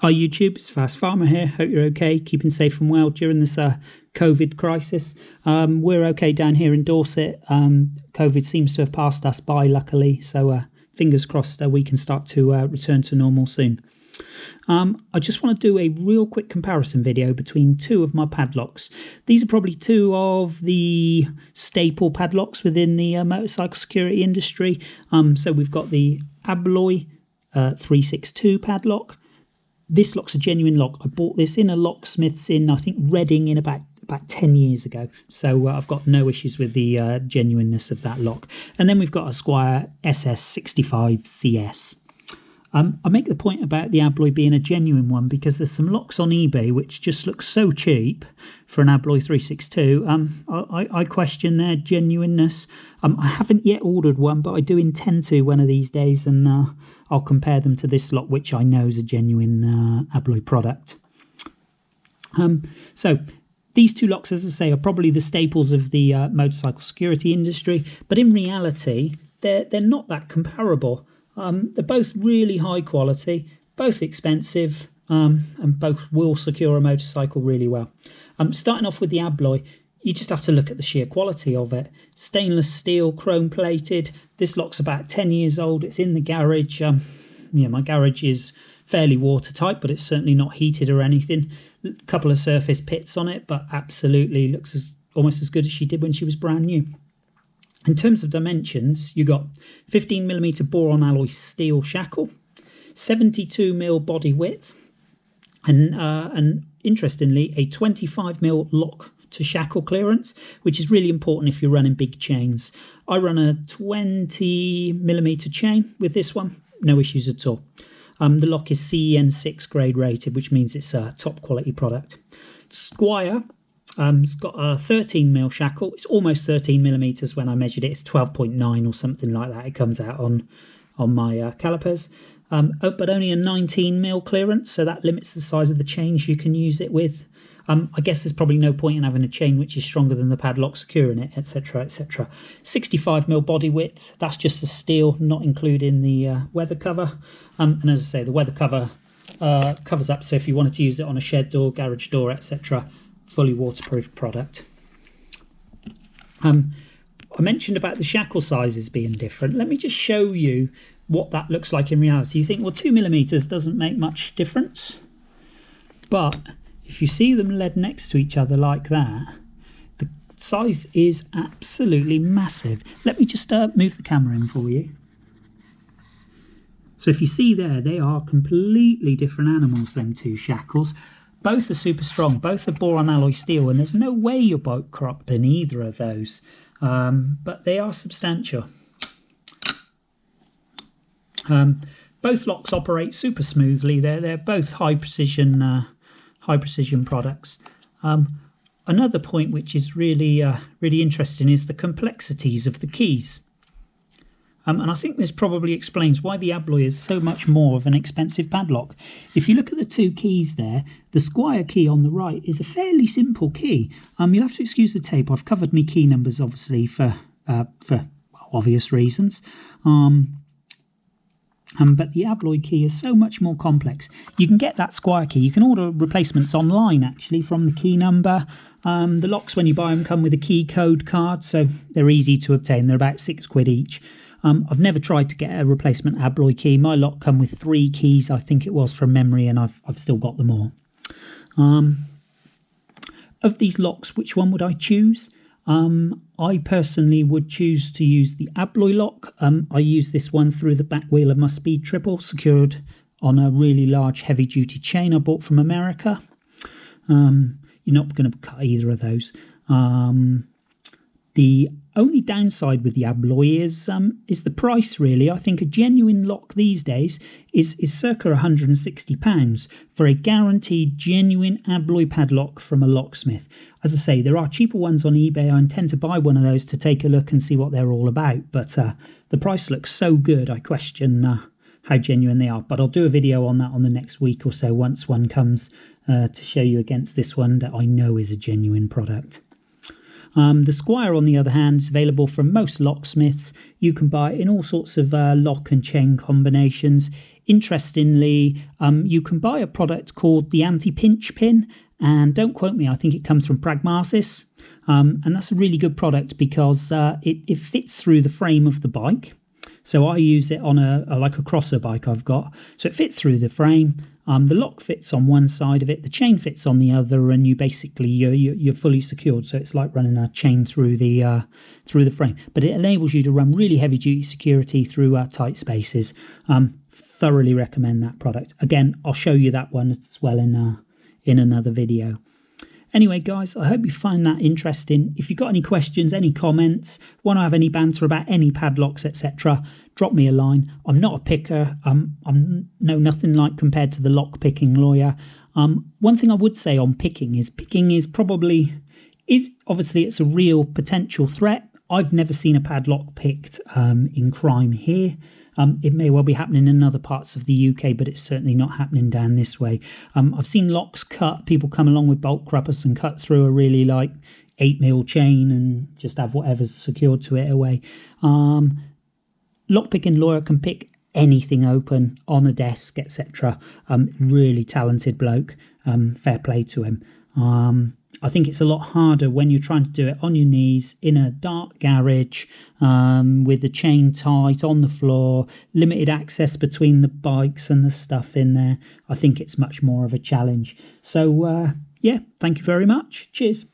Hi YouTube, it's Fast Farmer here. Hope you're okay, keeping safe and well during this COVID crisis. We're okay down here in Dorset. COVID seems to have passed us by, luckily, so fingers crossed we can start to return to normal soon. I just want to do a real quick comparison video between two of my padlocks. These are probably two of the staple padlocks within the motorcycle security industry. So we've got the Abloy 362 padlock. This lock's a genuine lock. I bought this in a locksmith's in, I think, Reading in about 10 years ago. So I've got no issues with the genuineness of that lock. And then we've got a Squire Ss65Cs. I make the point about the Abloy being a genuine one because there's some locks on eBay which just look so cheap for an Abloy 362. I question their genuineness. I haven't yet ordered one, but I do intend to one of these days, and I'll compare them to this lock, which I know is a genuine Abloy product. So these two locks, as I say, are probably the staples of the motorcycle security industry, but in reality, they're not that comparable. They're both really high quality, both expensive, and both will secure a motorcycle really well. Starting off with the Abloy, you just have to look at the sheer quality of it. Stainless steel, chrome plated. This lock's about 10 years old. It's in the garage. My garage is fairly watertight, but it's certainly not heated or anything. A couple of surface pits on it, but absolutely looks almost as good as she did when she was brand new. In terms of dimensions, you got 15mm boron alloy steel shackle, 72mm body width, and interestingly, a 25mm lock to shackle clearance, which is really important if you're running big chains. I run a 20mm chain with this one, no issues at all. The lock is CEN6 grade rated, which means it's a top quality product. Squire, it's got a 13mm shackle. It's almost 13mm when I measured it. It's 12.9 or something like that. It comes out on my calipers. But only a 19mm clearance, so that limits the size of the chains you can use it with. I guess there's probably no point in having a chain which is stronger than the padlock securing it, etc, etc. 65mm body width, that's just the steel, not including the weather cover. And as I say, the weather cover covers up, so if you wanted to use it on a shed door, garage door, etc, fully waterproof product. I mentioned about the shackle sizes being different. Let me just show you what that looks like in reality. You think, well, 2mm doesn't make much difference, but if you see them led next to each other like that, the size is absolutely massive. Let me just move the camera in for you. So if you see there, they are completely different animals, them two shackles. Both are super strong, both are boron alloy steel, and there's no way you're boat cropped in either of those, but they are substantial. Both locks operate super smoothly. They're both high precision products. Another point which is really interesting is the complexities of the keys. And I think this probably explains why the Abloy is so much more of an expensive padlock. If you look at the two keys there, the Squire key on the right is a fairly simple key. You'll have to excuse the tape. I've covered my key numbers, obviously, for obvious reasons. But the Abloy key is so much more complex. You can get that Squire key. You can order replacements online, actually, from the key number. The locks, when you buy them, come with a key code card, so they're easy to obtain. They're about £6 each. I've never tried to get a replacement Abloy key. My lock come with 3 keys, I think it was, from memory, and I've still got them all. Of these locks, which one would I choose? I personally would choose to use the Abloy lock. I use this one through the back wheel of my Speed Triple, secured on a really large heavy-duty chain I bought from America. You're not going to cut either of those. The only downside with the Abloy is the price, really. I think a genuine lock these days is circa £160 for a guaranteed genuine Abloy padlock from a locksmith. As I say, there are cheaper ones on eBay. I intend to buy one of those to take a look and see what they're all about, but the price looks so good, I question how genuine they are. But I'll do a video on that on the next week or so once one comes to show you against this one that I know is a genuine product. The Squire, on the other hand, is available from most locksmiths. You can buy it in all sorts of lock and chain combinations. interestingly, you can buy a product called the anti-pinch pin, and don't quote me, I think it comes from Pragmasis, and that's a really good product because it fits through the frame of the bike. So I use it on like a crosser bike I've got, so it fits through the frame. The lock fits on one side of it, the chain fits on the other, and you're fully secured. So it's like running a chain through the frame, but it enables you to run really heavy duty security through tight spaces. Thoroughly recommend that product. Again, I'll show you that one as well in another video. Anyway, guys, I hope you find that interesting. If you've got any questions, any comments, want to have any banter about any padlocks, etc., drop me a line. I'm not a picker. I'm nothing like compared to the lock picking lawyer. One thing I would say on picking is obviously it's a real potential threat. I've never seen a padlock picked in crime here. It may well be happening in other parts of the UK, but it's certainly not happening down this way. I've seen locks cut, people come along with bolt cruppers and cut through a really like 8mm chain and just have whatever's secured to it away. Lockpicking lawyer can pick anything open on a desk, etc. Really talented bloke. Fair play to him. I think it's a lot harder when you're trying to do it on your knees in a dark garage with the chain tight on the floor, limited access between the bikes and the stuff in there. I think it's much more of a challenge. So, yeah, thank you very much. Cheers.